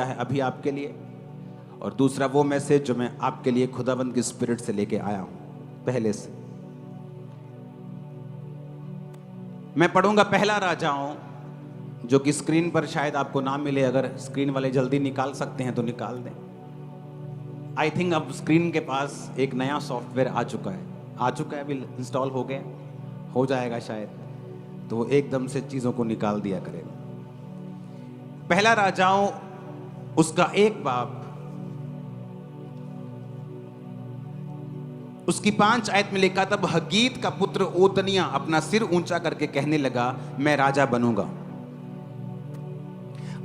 है अभी आपके लिए, और दूसरा वो मैसेज जो मैं आपके लिए खुदाबंद की स्पिरिट से लेके आया हूं। पहले से मैं पढ़ूंगा पहला राजाओं, जो कि स्क्रीन पर शायद आपको ना मिले। अगर स्क्रीन वाले जल्दी निकाल सकते हैं तो निकाल दें। आई थिंक अब स्क्रीन के पास एक नया सॉफ्टवेयर आ चुका है, अभी इंस्टॉल हो गया, हो जाएगा शायद, तो वो एकदम से चीजों को निकाल दिया करेगा। पहला राजाओं उसका एक बाब, उसकी 5 आयत में लिखा, तब हगीत का पुत्र ओतनिया अपना सिर ऊंचा करके कहने लगा, मैं राजा बनूंगा।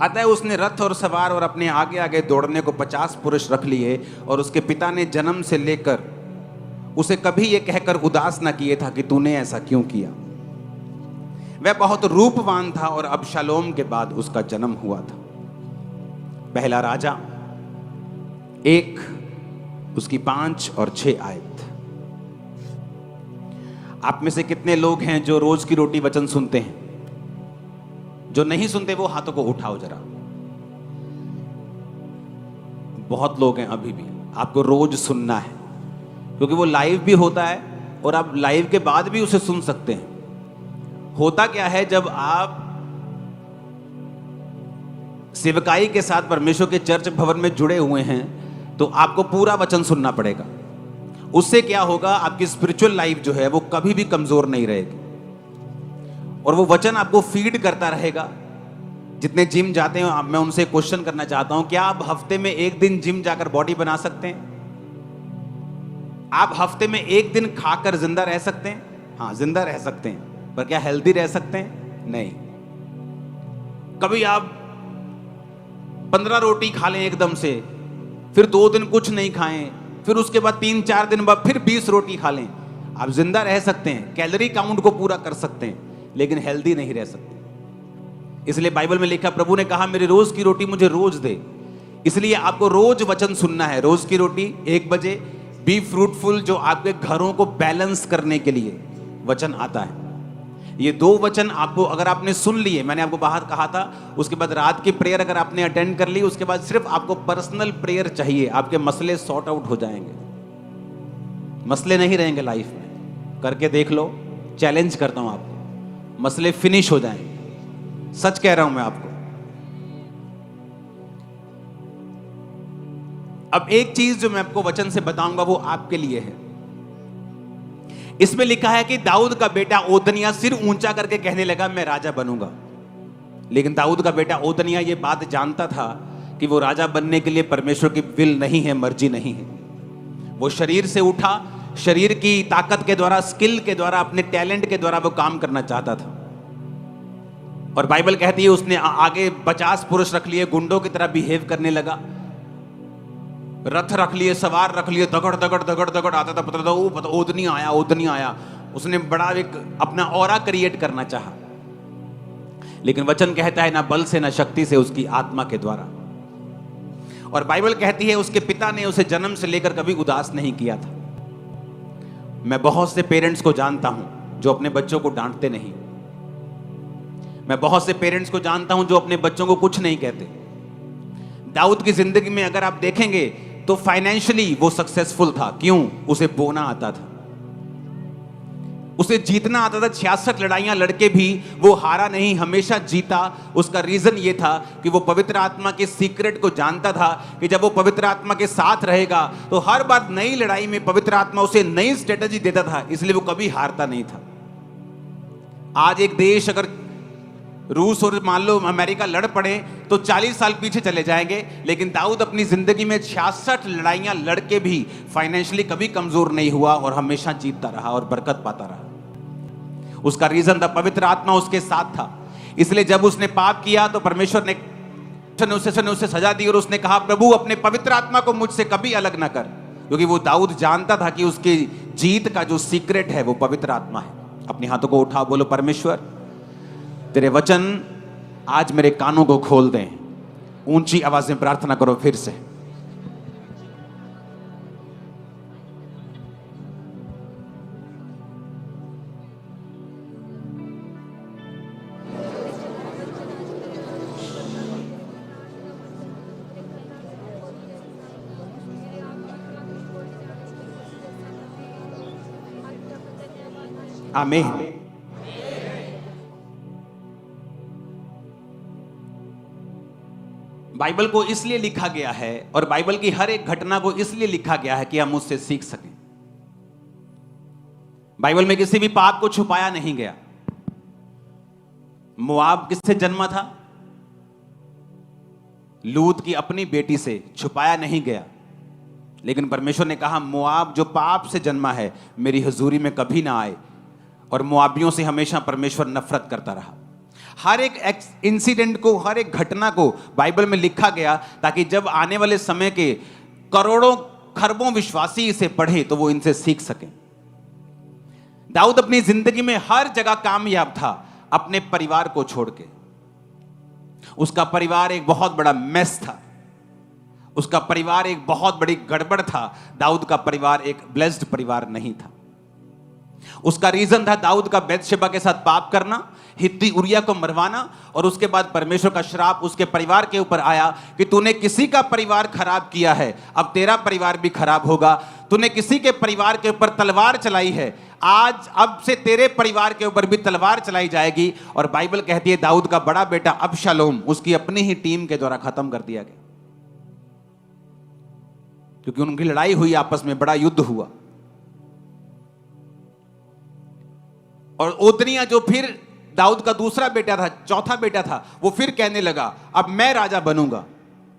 अतः उसने रथ और सवार और अपने आगे आगे दौड़ने को 50 पुरुष रख लिए, और उसके पिता ने जन्म से लेकर उसे कभी यह कहकर उदास न किए था कि तूने ऐसा क्यों किया। वह बहुत रूपवान था और अबशालोम के बाद उसका जन्म हुआ था। पहला राजा 1 उसकी 5 और 6 आयत। आप में से कितने लोग हैं जो रोज की रोटी वचन सुनते हैं? जो नहीं सुनते वो हाथों को उठाओ जरा। बहुत लोग हैं अभी भी। आपको रोज सुनना है, क्योंकि वो लाइव भी होता है और आप लाइव के बाद भी उसे सुन सकते हैं। होता क्या है, जब आप सेवकाई के साथ परमेश्वर के चर्च भवन में जुड़े हुए हैं तो आपको पूरा वचन सुनना पड़ेगा। उससे क्या होगा, आपकी स्पिरिचुअल लाइफ जो है वो कभी भी कमजोर नहीं रहेगी, और वो वचन आपको फीड करता रहेगा। जितने जिम जाते हैं, मैं उनसे क्वेश्चन करना चाहता हूं, क्या आप हफ्ते में 1 दिन जिम जाकर बॉडी बना सकते हैं? आप हफ्ते में 1 दिन खाकर जिंदा रह सकते हैं? हाँ, जिंदा रह सकते हैं, पर क्या हेल्दी रह सकते हैं? नहीं। कभी आप 15 रोटी खा लें एकदम से, फिर 2 दिन कुछ नहीं खाएं, फिर उसके बाद 3-4 दिन बाद फिर 20 रोटी खा लें, आप जिंदा रह सकते हैं, कैलोरी काउंट को पूरा कर सकते हैं, लेकिन हेल्दी नहीं रह सकते। इसलिए बाइबल में लिखा, प्रभु ने कहा मेरी रोज की रोटी मुझे रोज दे। इसलिए आपको रोज वचन सुनना है। रोज की रोटी 1 बजे, बी फ्रूटफुल, जो आपके घरों को बैलेंस करने के लिए वचन आता है। ये 2 वचन आपको अगर आपने सुन लिए, मैंने आपको बाहर कहा था, उसके बाद रात की प्रेयर अगर आपने अटेंड कर ली, उसके बाद सिर्फ आपको पर्सनल प्रेयर चाहिए, आपके मसले सॉर्ट आउट हो जाएंगे। मसले नहीं रहेंगे लाइफ में। करके देख लो, चैलेंज करता हूं आपको, मसले फिनिश हो जाएंगे। सच कह रहा हूं मैं आपको। अब एक चीज जो मैं आपको वचन से बताऊंगा वो आपके लिए है। इसमें लिखा है कि दाऊद का बेटा ओतनिया सिर ऊंचा करके कहने लगा, मैं राजा बनूंगा। लेकिन दाऊद का बेटा ओतनिया ये बात जानता था कि वो राजा बनने के लिए परमेश्वर की विल नहीं है, मर्जी नहीं है। वो शरीर से उठा, शरीर की ताकत के द्वारा, स्किल के द्वारा, अपने टैलेंट के द्वारा वो काम करना चाहता था। और बाइबल कहती है उसने आगे 50 पुरुष रख लिए, गुंडों की तरह बिहेव करने लगा। रथ रख लिए, सवार रख लिए, दगड़ दगड़ दगड़ दगड़ आता था, पता था वो ओतनी आया। उसने बड़ा एक अपना ऑरा क्रिएट करना चाहा, लेकिन वचन कहता है ना बल से ना शक्ति से, उसकी आत्मा के द्वारा। और बाइबल कहती है उसके पिता ने उसे जन्म से लेकर कभी उदास नहीं किया था। मैं बहुत से पेरेंट्स को जानता हूं जो अपने बच्चों को डांटते नहीं। मैं बहुत से पेरेंट्स को जानता हूं जो अपने बच्चों को कुछ नहीं कहते। दाऊद की जिंदगी में अगर आप देखेंगे तो फाइनेंशियली वो सक्सेसफुल था। क्यों? उसे बोना आता था, उसे जीतना आता था। 66 लड़ाइयां लड़के भी वो हारा नहीं, हमेशा जीता। उसका रीजन ये था कि वो पवित्र आत्मा के सीक्रेट को जानता था कि जब वो पवित्र आत्मा के साथ रहेगा तो हर बार नई लड़ाई में पवित्र आत्मा उसे नई स्ट्रेटजी देता था, इसलिए वो कभी हारता नहीं था। आज एक देश अगर रूस और मान लो अमेरिका लड़ पड़े तो 40 साल पीछे चले जाएंगे, लेकिन दाऊद अपनी जिंदगी में 66 लड़ाइयां लड़के भी फाइनेंशियली कभी कमजोर नहीं हुआ और हमेशा जीतता रहा और बरकत पाता रहा। उसका रीजन था पवित्र आत्मा उसके साथ था। इसलिए जब उसने पाप किया तो परमेश्वर ने उसे सजा दी, और उसने कहा, प्रभु अपने पवित्र आत्मा को मुझसे कभी अलग ना कर, क्योंकि वो दाऊद जानता था कि उसकी जीत का जो सीक्रेट है वो पवित्र आत्मा है। अपने हाथों को उठा, बोलो, परमेश्वर तेरे वचन आज मेरे कानों को खोल दें। ऊंची आवाज में प्रार्थना करो फिर से। आमीन। बाइबल को इसलिए लिखा गया है और बाइबल की हर एक घटना को इसलिए लिखा गया है कि हम उससे सीख सकें। बाइबल में किसी भी पाप को छुपाया नहीं गया। मोआब किससे जन्मा था? लूत की अपनी बेटी से, छुपाया नहीं गया। लेकिन परमेश्वर ने कहा मोआब जो पाप से जन्मा है मेरी हुजूरी में कभी ना आए, और मोआबियों से हमेशा परमेश्वर नफरत करता रहा। हर एक इंसिडेंट को, हर एक घटना को बाइबल में लिखा गया ताकि जब आने वाले समय के करोड़ों खरबों विश्वासी इसे पढ़े तो वो इनसे सीख सकें। दाऊद अपनी जिंदगी में हर जगह कामयाब था अपने परिवार को छोड़ के। उसका परिवार एक बहुत बड़ा मेस था, उसका परिवार एक बहुत बड़ी गड़बड़ था। दाऊद का परिवार एक ब्लेस्ड परिवार नहीं था। उसका रीजन था दाऊद का बैतशेबा के साथ पाप करना, हित्ती उरिया को मरवाना, और उसके बाद परमेश्वर का श्राप उसके परिवार के ऊपर आया कि तूने किसी का परिवार खराब किया है, अब तेरा परिवार भी खराब होगा। तूने किसी के परिवार के ऊपर तलवार चलाई है, आज अब से तेरे परिवार के ऊपर भी तलवार चलाई जाएगी। और बाइबल कहती है दाऊद का बड़ा बेटा अबशालोम उसकी अपनी ही टीम के द्वारा खत्म कर दिया गया, क्योंकि उनकी लड़ाई हुई, आपस में बड़ा युद्ध हुआ। और ओदनिया जो फिर दाऊद का दूसरा बेटा था, चौथा बेटा था, वो फिर कहने लगा अब मैं राजा बनूंगा।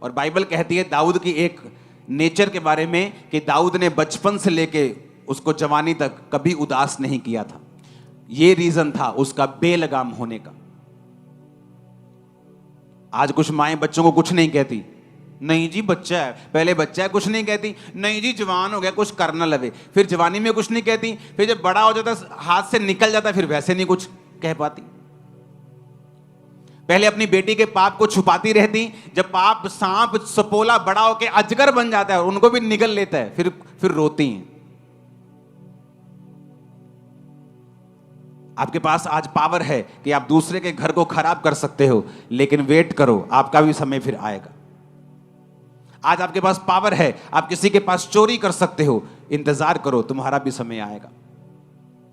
और बाइबल कहती है दाऊद की एक नेचर के बारे में कि दाऊद ने बचपन से लेके उसको जवानी तक कभी उदास नहीं किया था। ये रीजन था उसका बेलगाम होने का। आज कुछ माएं बच्चों को कुछ नहीं कहती, नहीं जी बच्चा है, पहले बच्चा है कुछ नहीं कहती, नहीं जी जवान हो गया कुछ करना लगे, फिर जवानी में कुछ नहीं कहती, फिर जब बड़ा हो जाता हाथ से निकल जाता फिर वैसे नहीं कुछ कह पाती। पहले अपनी बेटी के पाप को छुपाती रहती, जब पाप सांप सपोला बड़ा होकर अजगर बन जाता है और उनको भी निगल लेता है फिर रोती हैं। आपके पास आज पावर है कि आप दूसरे के घर को खराब कर सकते हो, लेकिन वेट करो आपका भी समय फिर आएगा। आज आपके पास पावर है, आप किसी के पास चोरी कर सकते हो, इंतजार करो तुम्हारा भी समय आएगा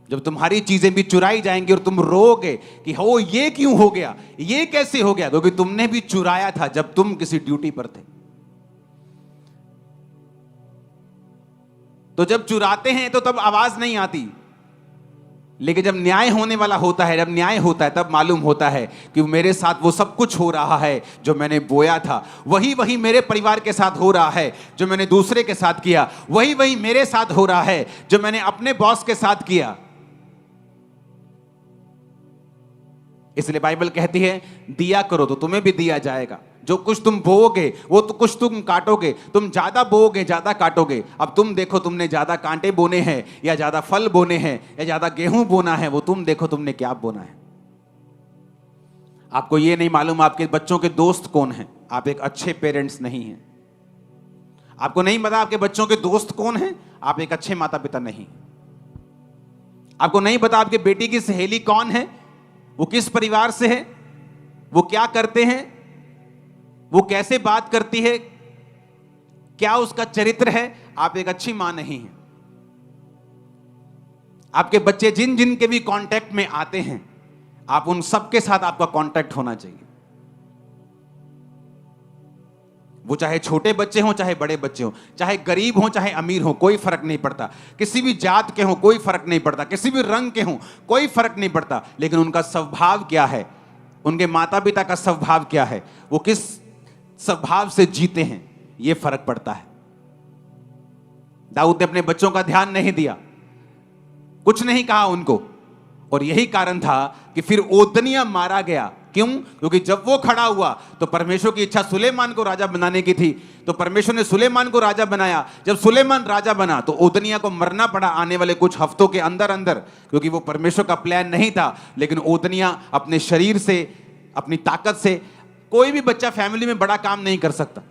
जब तुम्हारी चीजें भी चुराई जाएंगी और तुम रोओगे कि हो ये क्यों हो गया, ये कैसे हो गया, क्योंकि तुमने भी चुराया था जब तुम किसी ड्यूटी पर थे। तो जब चुराते हैं तो तब आवाज नहीं आती, लेकिन जब न्याय होने वाला होता है, जब न्याय होता है, तब मालूम होता है कि मेरे साथ वो सब कुछ हो रहा है जो मैंने बोया था। वही मेरे परिवार के साथ हो रहा है जो मैंने दूसरे के साथ किया, वही मेरे साथ हो रहा है जो मैंने अपने बॉस के साथ किया। इसलिए बाइबल कहती है दिया करो तो तुम्हें भी दिया जाएगा। जो कुछ तुम बोओगे वो तो कुछ तुम काटोगे। तुम ज्यादा बोओगे ज्यादा काटोगे। अब तुम देखो तुमने ज्यादा कांटे बोने हैं या ज्यादा फल बोने हैं या ज्यादा गेहूं बोना है, वो तुम देखो तुमने क्या बोना है। आपको ये नहीं मालूम आपके बच्चों के दोस्त कौन हैं, आप एक अच्छे पेरेंट्स नहीं हैं। आपको नहीं पता आपके बच्चों के दोस्त कौन हैं, आप एक अच्छे माता पिता नहीं। आपको नहीं पता आपके बेटी की सहेली कौन है, वो किस परिवार से है, वो क्या करते हैं, वो कैसे बात करती है, क्या उसका चरित्र है, आप एक अच्छी मां नहीं हैं। आपके बच्चे जिन जिन के भी कांटेक्ट में आते हैं, आप उन सबके साथ आपका कांटेक्ट होना चाहिए। वो चाहे छोटे बच्चे हों चाहे बड़े बच्चे हों, चाहे गरीब हों चाहे अमीर हों, कोई फर्क नहीं पड़ता। किसी भी जात के हों कोई फर्क नहीं पड़ता, किसी भी रंग के हों कोई फर्क नहीं पड़ता, लेकिन उनका स्वभाव क्या है, उनके माता पिता का स्वभाव क्या है, वो किस स्वभाव से जीते हैं, ये फर्क पड़ता है। दाऊद ने अपने बच्चों का ध्यान नहीं दिया, कुछ नहीं कहा उनको, और यही कारण था कि फिर ओदनिया मारा गया। क्यों? क्योंकि जब वो खड़ा हुआ तो परमेश्वर की इच्छा सुलेमान को राजा बनाने की थी, तो परमेश्वर ने सुलेमान को राजा बनाया। जब सुलेमान राजा बना तो ओदनिया को मरना पड़ा आने वाले कुछ हफ्तों के अंदर अंदर, क्योंकि वो परमेश्वर का प्लान नहीं था। लेकिन ओदनिया अपने शरीर से, अपनी ताकत से, कोई भी बच्चा फैमिली में बड़ा काम नहीं कर सकता।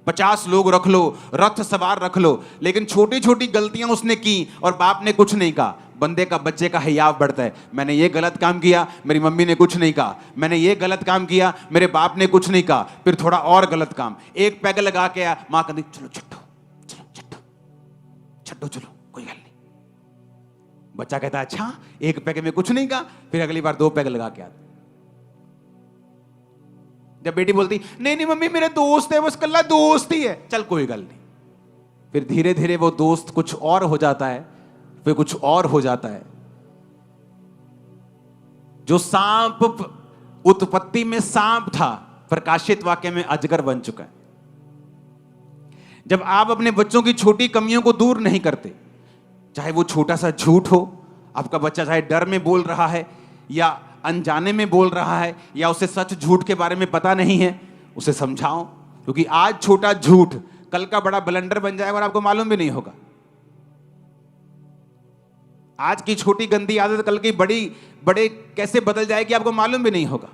50 लोग रख लो, रथ सवार रख लो, लेकिन छोटी छोटी गलतियां उसने की और बाप ने कुछ नहीं कहा। बंदे का, बच्चे का हियाव बढ़ता है, मैंने ये गलत काम किया, मेरी मम्मी ने कुछ नहीं कहा, मैंने ये गलत काम किया, मेरे बाप ने कुछ नहीं कहा, फिर थोड़ा और गलत काम, एक पैग लगा के आया, मां कहती चलो छट्टो चलो छट्टो छट्टो चलो कोई गल नहीं। बच्चा कहता है अच्छा, एक पैग में कुछ नहीं कहा, फिर अगली बार 2 पैग लगा के आता। जब बेटी बोलती नहीं नहीं मम्मी मेरा दोस्त है, बस कल्ला दोस्त ही है, चल कोई गल नहीं, फिर धीरे धीरे वो दोस्त कुछ और हो जाता है, फिर कुछ और हो जाता है। जो सांप उत्पत्ति में सांप था, प्रकाशित वाक्य में अजगर बन चुका है। जब आप अपने बच्चों की छोटी कमियों को दूर नहीं करते, चाहे वो छोटा सा झूठ हो, आपका बच्चा चाहे डर में बोल रहा है या अनजाने में बोल रहा है या उसे सच झूठ के बारे में पता नहीं है, उसे समझाओ, क्योंकि आज छोटा झूठ कल का बड़ा ब्लंडर बन जाएगा और आपको मालूम भी नहीं होगा। आज की छोटी गंदी आदत कल की बड़े कैसे बदल जाएगी आपको मालूम भी नहीं होगा।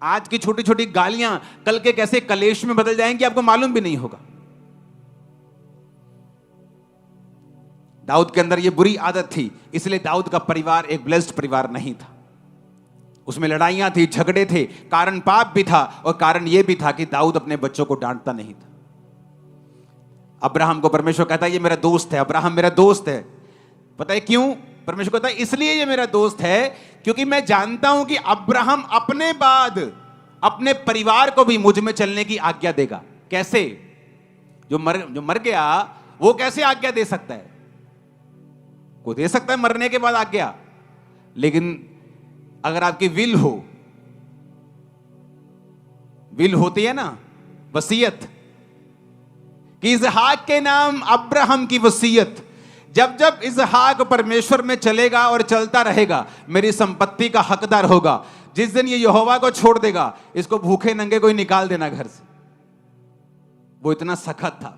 आज की छोटी छोटी गालियां कल के कैसे कलेश में बदल जाएंगी आपको मालूम भी नहीं होगा। दाऊद के अंदर यह बुरी आदत थी, इसलिए दाऊद का परिवार एक ब्लेस्ड परिवार नहीं था। उसमें लड़ाइयां थी, झगड़े थे, कारण पाप भी था और कारण यह भी था कि दाऊद अपने बच्चों को डांटता नहीं था। अब्राहम को परमेश्वर कहता है ये मेरा दोस्त है, अब्राहम मेरा दोस्त है। पता है क्यों? परमेश्वर कहता है इसलिए ये मेरा दोस्त है क्योंकि मैं जानता हूं कि अब्राहम अपने बाद अपने परिवार को भी मुझ में चलने की आज्ञा देगा। कैसे? जो मर गया वो कैसे आज्ञा दे सकता है? को दे सकता है मरने के बाद आज्ञा, लेकिन अगर आपकी विल होती है ना, वसीयत कि इसहाक के नाम अब्राहम की वसीयत, जब जब इसहाक परमेश्वर में चलेगा और चलता रहेगा मेरी संपत्ति का हकदार होगा। जिस दिन ये यहोवा को छोड़ देगा इसको भूखे नंगे कोई निकाल देना घर से। वो इतना सख्त था।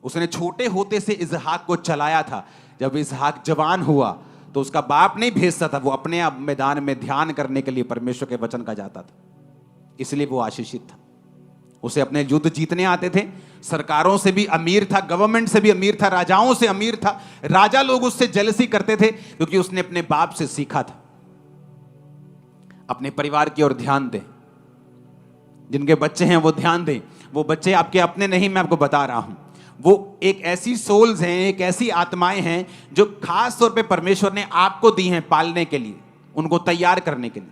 उसने छोटे होते से इसहाक को चलाया था। जब इसहाक जवान हुआ तो उसका बाप नहीं भेजता था, वो अपने आप मैदान में ध्यान करने के लिए परमेश्वर के वचन का जाता था, इसलिए वो आशीषित था। उसे अपने युद्ध जीतने आते थे, सरकारों से भी अमीर था, गवर्नमेंट से भी अमीर था, राजाओं से अमीर था। राजा लोग उससे जेलसी करते थे क्योंकि उसने अपने बाप से सीखा था। अपने परिवार की ओर ध्यान दें, जिनके बच्चे हैं वो ध्यान दें। वो बच्चे आपके अपने नहीं, मैं आपको बता रहा हूं, वो एक ऐसी सोल्स हैं, एक ऐसी आत्माएं हैं जो खास तौर पे परमेश्वर ने आपको दी हैं पालने के लिए, उनको तैयार करने के लिए।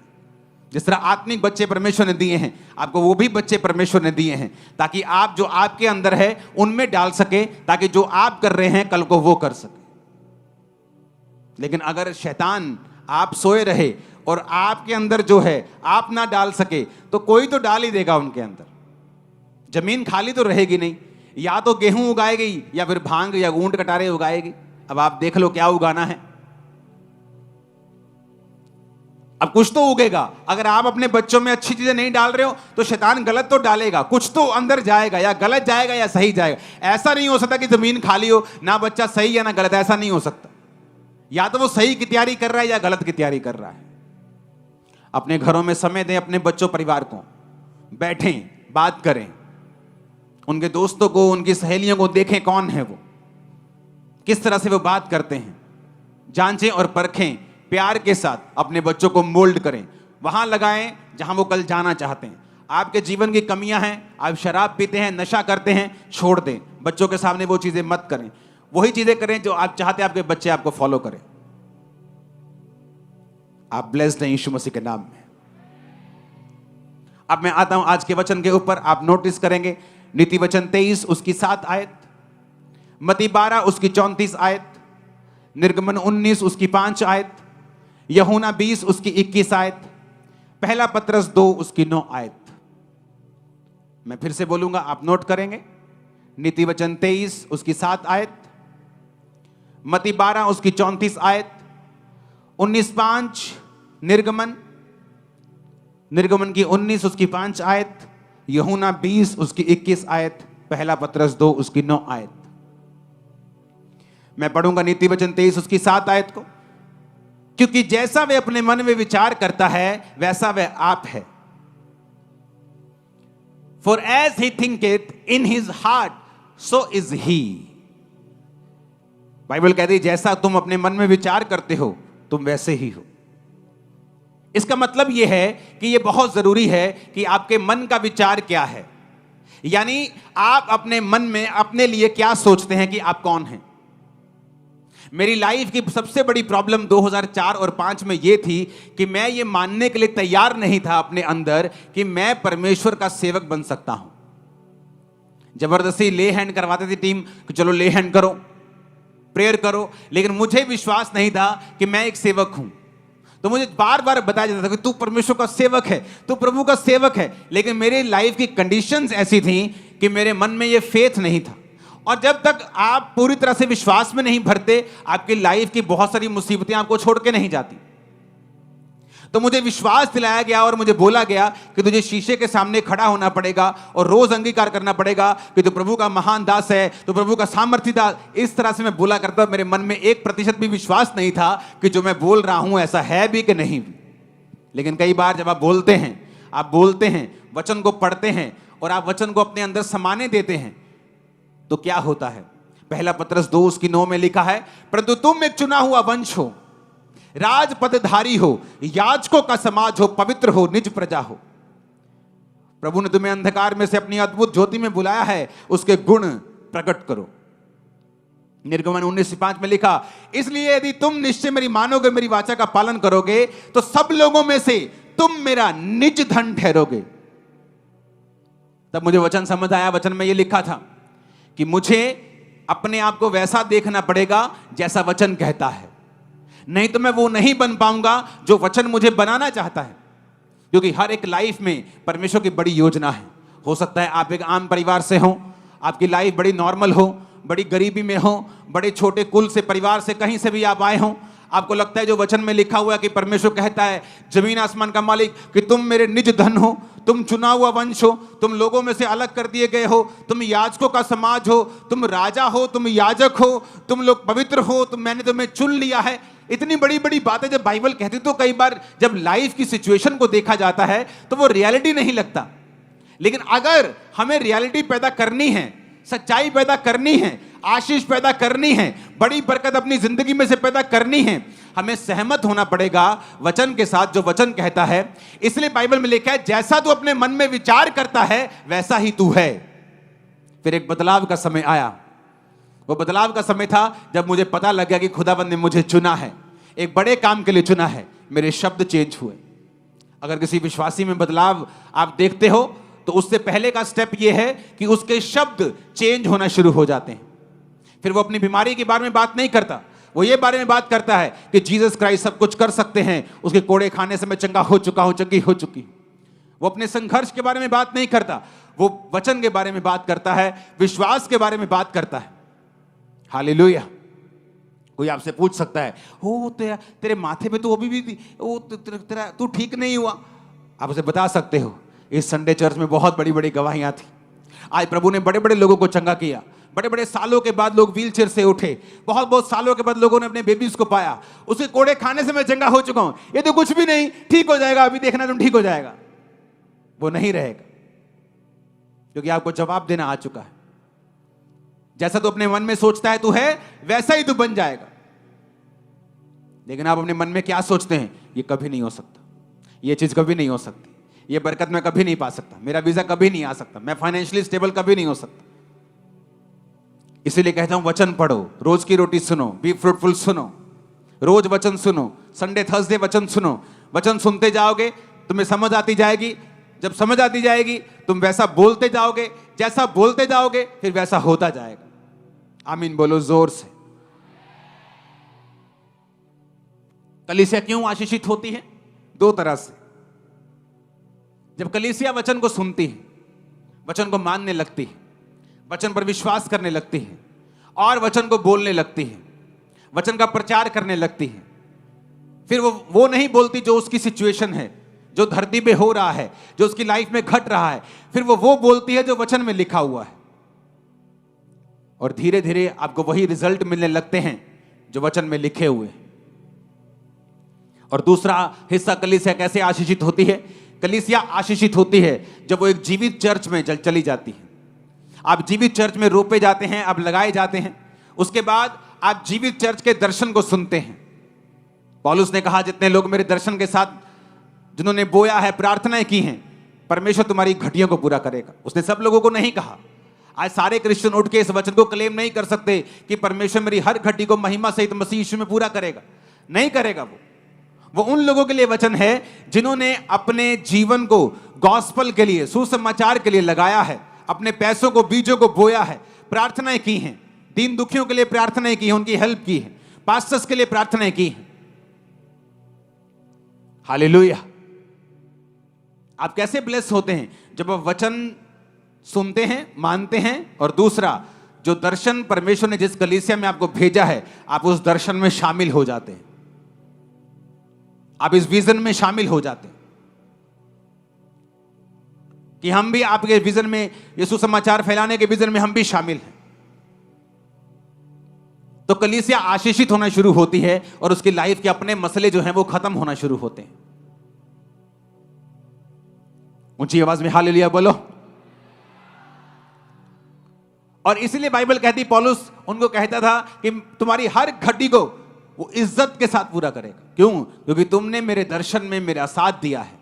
जिस तरह आत्मिक बच्चे परमेश्वर ने दिए हैं आपको, वो भी बच्चे परमेश्वर ने दिए हैं ताकि आप जो आपके अंदर है उनमें डाल सके, ताकि जो आप कर रहे हैं कल को वो कर सके। लेकिन अगर शैतान आप सोए रहे और आपके अंदर जो है आप ना डाल सके तो कोई तो डाल ही देगा उनके अंदर। जमीन खाली तो रहेगी नहीं, या तो गेहूं उगाएगी या फिर भांग या ऊंट कटारे उगाएगी। अब आप देख लो क्या उगाना है। अब कुछ तो उगेगा। अगर आप अपने बच्चों में अच्छी चीजें नहीं डाल रहे हो तो शैतान गलत तो डालेगा, कुछ तो अंदर जाएगा, या गलत जाएगा या सही जाएगा। ऐसा नहीं हो सकता कि जमीन खाली हो ना बच्चा सही या ना गलत, ऐसा नहीं हो सकता। या तो वो सही की तैयारी कर रहा है या गलत की तैयारी कर रहा है। अपने घरों में समय दें, अपने बच्चों परिवार को, बैठें, बात करें, उनके दोस्तों को, उनकी सहेलियों को देखें कौन है वो, किस तरह से वो बात करते हैं, जांचें और परखें। प्यार के साथ अपने बच्चों को मोल्ड करें, वहां लगाएं जहां वो कल जाना चाहते हैं। आपके जीवन की कमियां हैं, आप शराब पीते हैं, नशा करते हैं, छोड़ दें। बच्चों के सामने वो चीजें मत करें, वही चीजें करें जो आप चाहते हैं आपके बच्चे आपको फॉलो करें। आप ब्लेस्ड हैं यीशु मसीह के नाम में। अब मैं आता हूं आज के वचन के ऊपर। आप नोटिस करेंगे नीति वचन 23 उसकी 7 आयत, मती 12 उसकी 34 आयत, निर्गमन 19 उसकी 5 आयत, यूहन्ना 20 उसकी 21 आयत, पहला पत्रस 2 उसकी 9 आयत। मैं फिर से बोलूंगा, आप नोट करेंगे। नीति वचन 23 उसकी 7 आयत, मती 12 उसकी 34 आयत, 19:5 निर्गमन की 19 उसकी 5 आयत, यूहन्ना 20 उसकी 21 आयत, पहला पत्रस 2 उसकी 9 आयत। मैं पढ़ूंगा नीति वचन 23 उसकी 7 आयत को। क्योंकि जैसा वह अपने मन में विचार करता है वैसा वह आप है। For as he thinketh in his heart, so is he। Bible कहती है जैसा तुम अपने मन में विचार करते हो तुम वैसे ही हो। इसका मतलब यह है कि यह बहुत जरूरी है कि आपके मन का विचार क्या है, यानी आप अपने मन में अपने लिए क्या सोचते हैं कि आप कौन हैं। मेरी लाइफ की सबसे बड़ी प्रॉब्लम 2004 और 5 में ये थी कि मैं ये मानने के लिए तैयार नहीं था अपने अंदर कि मैं परमेश्वर का सेवक बन सकता हूं। जबरदस्ती ले हैंड करवाती थी टीम कि चलो ले हैंड करो, प्रेयर करो, लेकिन मुझे विश्वास नहीं था कि मैं एक सेवक हूं। तो मुझे बार बार बताया जाता था कि तू परमेश्वर का सेवक है, तू प्रभु का सेवक है, लेकिन मेरी लाइफ की कंडीशंस ऐसी थी कि मेरे मन में ये फेथ नहीं था। और जब तक आप पूरी तरह से विश्वास में नहीं भरते, आपकी लाइफ की बहुत सारी मुसीबतें आपको छोड़ के नहीं जाती। तो मुझे विश्वास दिलाया गया और मुझे बोला गया कि तुझे शीशे के सामने खड़ा होना पड़ेगा और रोज अंगीकार करना पड़ेगा कि तू प्रभु का महान दास है, तू प्रभु का सामर्थी दास। इस तरह से मैं बोला करता, मेरे मन में 1% भी विश्वास नहीं था कि जो मैं बोल रहा हूं ऐसा है भी कि नहीं भी। लेकिन कई बार जब आप बोलते हैं, वचन को पढ़ते हैं और आप वचन को अपने अंदर समाने देते हैं, तो क्या होता है? पहला पत्रस 2:9 में लिखा है, परंतु तुम एक चुना हुआ वंश हो, राज पदधारी हो, याजकों का समाज हो, पवित्र हो, निज प्रजा हो। प्रभु ने तुम्हें अंधकार में से अपनी अद्भुत ज्योति में बुलाया है, उसके गुण प्रकट करो। निर्गमन 19:5 में लिखा, इसलिए यदि तुम निश्चय मेरी मानोगे, मेरी वाचा का पालन करोगे, तो सब लोगों में से तुम मेरा निज धन ठहरोगे। तब मुझे वचन समझ आया। वचन में यह लिखा था कि मुझे अपने आप को वैसा देखना पड़ेगा जैसा वचन कहता है, नहीं तो मैं वो नहीं बन पाऊंगा जो वचन मुझे बनाना चाहता है। क्योंकि हर एक लाइफ में परमेश्वर की बड़ी योजना है। हो सकता है आप एक आम परिवार से हो, आपकी लाइफ बड़ी नॉर्मल हो, बड़ी गरीबी में हो, बड़े छोटे कुल से परिवार से कहीं से भी आप आए हो। आपको लगता है जो वचन में लिखा हुआ है कि परमेश्वर कहता है, जमीन आसमान का मालिक, कि तुम मेरे निज धन हो, तुम चुना हुआ वंश हो, तुम लोगों में से अलग कर दिए गए हो, तुम याजकों का समाज हो, तुम राजा हो, तुम याजक हो, तुम लोग पवित्र हो, मैंने तुम्हें चुन लिया है। इतनी बड़ी बड़ी बातें जब बाइबल कहती, तो कई बार जब लाइफ की सिचुएशन को देखा जाता है तो वो रियलिटी नहीं लगता। लेकिन अगर हमें रियलिटी पैदा करनी है, सच्चाई पैदा करनी है, आशीष पैदा करनी है, बड़ी बरकत अपनी जिंदगी में से पैदा करनी है, हमें सहमत होना पड़ेगा वचन के साथ, जो वचन कहता है। इसलिए बाइबल में लिखा है, जैसा तू अपने मन में विचार करता है वैसा ही तू है। फिर एक बदलाव का समय आया। वो बदलाव का समय था जब मुझे पता लग गया कि खुदाबंद ने मुझे चुना है, एक बड़े काम के लिए चुना है। मेरे शब्द चेंज हुए। अगर किसी विश्वासी में बदलाव आप देखते हो तो उससे पहले का स्टेप यह है कि उसके शब्द चेंज होना शुरू हो जाते हैं। फिर वो अपनी बीमारी के बारे में बात नहीं करता, वो ये बारे में बात करता है कि जीसस क्राइस्ट सब कुछ कर सकते हैं, उसके कोड़े खाने से मैं चंगा हो चुका हूं, चंगी हो चुकी। वो अपने संघर्ष के बारे में बात नहीं करता, वो वचन के बारे में बात करता है, विश्वास के बारे में बात करता है। हालेलुया। कोई आपसे पूछ सकता है, हो तेरे माथे पे तो अभी भी वो तेरा तू ठीक नहीं हुआ। आप उसे बता सकते हो, इस संडे चर्च में बहुत बड़ी बड़ी गवाहियां थी। आज प्रभु ने बड़े बड़े लोगों को चंगा किया। बड़े बड़े सालों के बाद लोग व्हील चेयर से उठे, बहुत बहुत सालों के बाद लोगों ने अपने बेबीज को पाया। उसके कोड़े खाने से मैं चंगा हो चुका हूं, ये तो कुछ भी नहीं, ठीक हो जाएगा, अभी देखना तुम ठीक हो जाएगा। वो नहीं रहेगा, क्योंकि आपको जवाब देना आ चुका है। जैसा तू अपने मन में सोचता है तू है, वैसा ही तू बन जाएगा। लेकिन आप अपने मन में क्या सोचते हैं? ये कभी नहीं हो सकता, ये चीज कभी नहीं हो सकती, ये बरकत मैं कभी नहीं पा सकता, मेरा वीजा कभी नहीं आ सकता, मैं फाइनेंशियली स्टेबल कभी नहीं हो सकता। इसीलिए कहता हूं, वचन पढ़ो, रोज की रोटी सुनो, बी फ्रूटफुल सुनो, रोज वचन सुनो, संडे थर्सडे वचन सुनो। वचन सुनते जाओगे, तुम्हें समझ आती जाएगी। जब समझ आती जाएगी, तुम वैसा बोलते जाओगे, जैसा बोलते जाओगे फिर वैसा होता जाएगा। आमीन बोलो जोर से। कलीसिया क्यों आशीषित होती है? 2 तरह से। जब कलीसिया वचन को सुनती है, वचन को मानने लगती है, वचन पर विश्वास करने लगती है और वचन को बोलने लगती है, वचन का प्रचार करने लगती है, फिर वो नहीं बोलती जो उसकी सिचुएशन है, जो धरती पे हो रहा है, जो उसकी लाइफ में घट रहा है, फिर वो बोलती है जो वचन में लिखा हुआ है। और धीरे धीरे आपको वही रिजल्ट मिलने लगते हैं जो वचन में लिखे हुए हैं। और दूसरा हिस्सा, कलीसिया कैसे आशीषित होती है? कलीसिया आशीषित होती है जब वो एक जीवित चर्च में चली जाती है। आप जीवित चर्च में रोपे जाते हैं, आप लगाए जाते हैं, उसके बाद आप जीवित चर्च के दर्शन को सुनते हैं। पौलुस ने कहा, जितने लोग मेरे दर्शन के साथ जिन्होंने बोया है, प्रार्थनाएं की हैं, परमेश्वर तुम्हारी घटियों को पूरा करेगा। उसने सब लोगों को नहीं कहा। आज सारे क्रिश्चियन उठ के इस वचन को क्लेम नहीं कर सकते कि परमेश्वर मेरी हर घटी को महिमा सहित मसीह यीशु में पूरा करेगा। नहीं करेगा। वो उन लोगों के लिए वचन है जिन्होंने अपने जीवन को गॉस्पल के लिए, सुसमाचार के लिए लगाया है, अपने पैसों को, बीजों को बोया है, प्रार्थनाएं की हैं, दीन दुखियों के लिए प्रार्थनाएं की हैं, उनकी हेल्प की है, पास्टर्स के लिए प्रार्थनाएं की हैं। हालेलुया। आप कैसे ब्लेस होते हैं? जब आप वचन सुनते हैं, मानते हैं, और दूसरा जो दर्शन परमेश्वर ने जिस कलीसिया में आपको भेजा है, आप उस दर्शन में शामिल हो जाते हैं, आप इस विजन में शामिल हो जाते हैं कि हम भी आपके विजन में, यीशु समाचार फैलाने के विजन में हम भी शामिल हैं। तो कलीसिया आशीषित होना शुरू होती है और उसकी लाइफ के अपने मसले जो हैं वो खत्म होना शुरू होते हैं। ऊंची आवाज में हालेलुया बोलो। और इसलिए बाइबल कहती, पौलुस उनको कहता था कि तुम्हारी हर घटी को वो इज्जत के साथ पूरा करेगा। क्यों? क्योंकि तुमने मेरे दर्शन में मेरा साथ दिया है।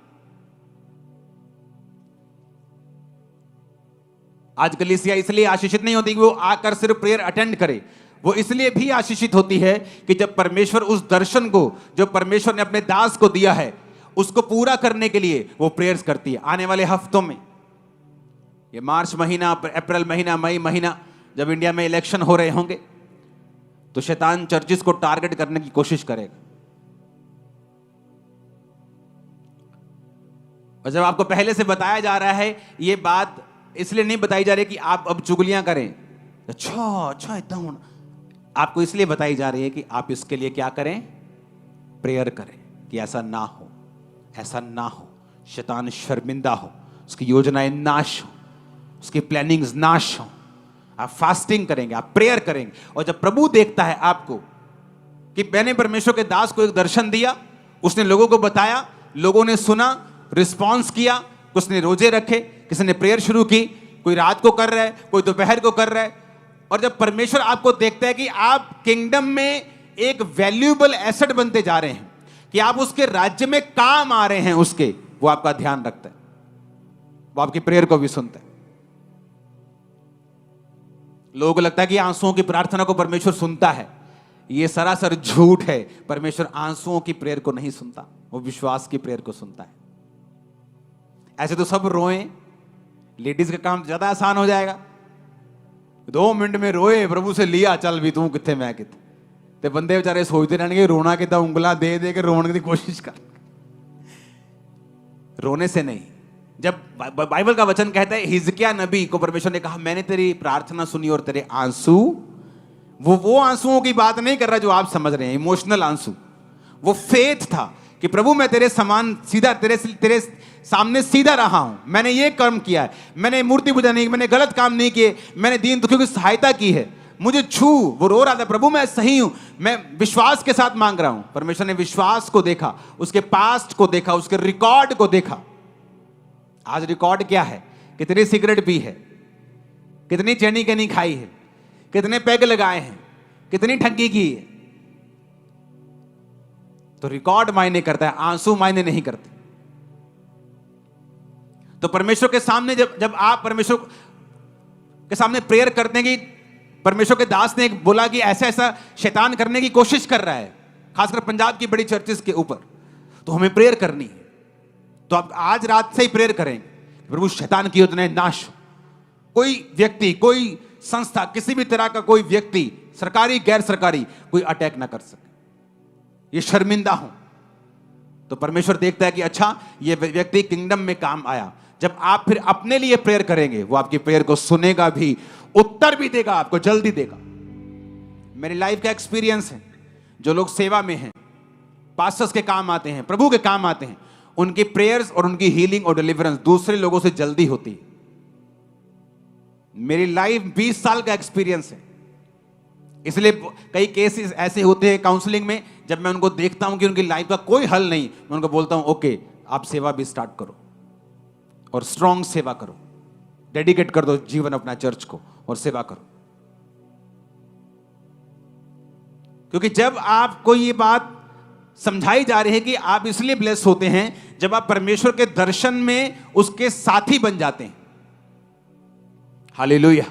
आज कलीसिया इसलिए आशीषित नहीं होती कि वो आकर सिर्फ प्रेयर अटेंड करे, वो इसलिए भी आशीषित होती है कि जब परमेश्वर उस दर्शन को, जो परमेश्वर ने अपने दास को दिया है, उसको पूरा करने के लिए वो प्रेयर्स करती है। आने वाले हफ्तों में, ये मार्च महीना, अप्रैल महीना, मई महीना, जब इंडिया में इलेक्शन हो रहे होंगे, तो शैतान चर्चिस को टारगेट करने की कोशिश करेगा। और जब आपको पहले से बताया जा रहा है, ये बात इसलिए नहीं बताई जा रही कि आप अब चुगलियां करें, अच्छा इतना होना, आपको इसलिए बताई जा रही है कि आप इसके लिए क्या करें? प्रेयर करें कि ऐसा ना हो, ऐसा ना हो, शैतान शर्मिंदा हो, उसकी योजनाएं नाश हो, उसकी प्लानिंग्स नाश हो। आप फास्टिंग करेंगे, आप प्रेयर करेंगे, और जब प्रभु देखता है आपको कि मैंने परमेश्वर के दास को एक दर्शन दिया, उसने लोगों को बताया, लोगों ने सुना, रिस्पॉन्स किया, कुछ ने रोजे रखे, किसी ने प्रेयर शुरू की, कोई रात को कर रहा है, कोई दोपहर को कर रहा है, और जब परमेश्वर आपको देखता है कि आप किंगडम में एक वैल्यूएबल एसेट बनते जा रहे हैं, कि आप उसके राज्य में काम आ रहे हैं, उसके, वो आपका ध्यान रखता है, वो आपकी प्रेयर को भी सुनता है। लोगों को लगता है कि आंसुओं की प्रार्थना को परमेश्वर सुनता है, ये सरासर झूठ है। परमेश्वर आंसुओं की प्रेयर को नहीं सुनता, वो विश्वास की प्रेयर को सुनता है। ऐसे तो सब रोएं, लेडीज का काम ज्यादा आसान हो जाएगा, 2 मिनट में रोए, प्रभु से लिया, चल भी तू किथे मैं किथे, ते बंदे बेचारे सोचते रहने रोना कितना, उंगला दे दे के रोने की कोशिश कर। रोने से नहीं। जब बाइबल का वचन कहता है, हिजकिय्याह नबी को परमेश्वर ने कहा, मैंने तेरी प्रार्थना सुनी और तेरे आंसू, वो आंसुओं की बात नहीं कर रहा जो आप समझ रहे हैं, इमोशनल आंसू, वो फेथ था कि प्रभु मैं तेरे समान सीधा, तेरे सामने सीधा रहा हूं, मैंने ये कर्म किया है, मैंने मूर्ति पूजा नहीं की, मैंने गलत काम नहीं किए, मैंने दीन दुखियों की सहायता की है, मुझे छू। वो रो रहा था, प्रभु मैं सही हूं, मैं विश्वास के साथ मांग रहा हूं। परमेश्वर ने विश्वास को देखा, उसके पास्ट को देखा, उसके रिकॉर्ड को देखा। आज रिकॉर्ड क्या है? कितनी सिगरेट पी है, कितनी चैनी कैनी खाई है, कितने पैग लगाए हैं, कितनी ठगी की है। तो रिकॉर्ड मायने करता है, आंसू मायने नहीं करते। तो परमेश्वर के सामने जब आप परमेश्वर के सामने प्रेयर करते हैं कि परमेश्वर के दास ने बोला कि ऐसा ऐसा शैतान करने की कोशिश कर रहा है, खासकर पंजाब की बड़ी चर्चेस के ऊपर, तो हमें प्रेयर करनी है। तो आप आज रात से ही प्रेयर करेंगे, प्रभु शैतान की योजनाएं नाश हो। कोई व्यक्ति, कोई संस्था, किसी भी तरह का कोई व्यक्ति, सरकारी गैर सरकारी, कोई अटैक ना कर सके, ये शर्मिंदा हो। तो परमेश्वर देखता है कि अच्छा ये व्यक्ति किंगडम में काम आया। जब आप फिर अपने लिए प्रेयर करेंगे, वो आपकी प्रेयर को सुनेगा भी, उत्तर भी देगा, आपको जल्दी देगा। मेरी लाइफ का एक्सपीरियंस है, जो लोग सेवा में हैं, पास्टर्स के काम आते हैं, प्रभु के काम आते हैं, उनकी प्रेयर्स और उनकी हीलिंग और डिलीवरेंस दूसरे लोगों से जल्दी होती है। मेरी लाइफ 20 साल का एक्सपीरियंस है। इसलिए कई केसेस ऐसे होते हैं काउंसलिंग में, जब मैं उनको देखता हूं कि उनकी लाइफ का कोई हल नहीं, मैं उनको बोलता हूं ओके, आप सेवा भी स्टार्ट करो और स्ट्रॉन्ग सेवा करो, डेडिकेट कर दो जीवन अपना चर्च को और सेवा करो। क्योंकि जब आपको ये बात समझाई जा रही है कि आप इसलिए ब्लेस होते हैं जब आप परमेश्वर के दर्शन में उसके साथी बन जाते हैं। हालेलुया।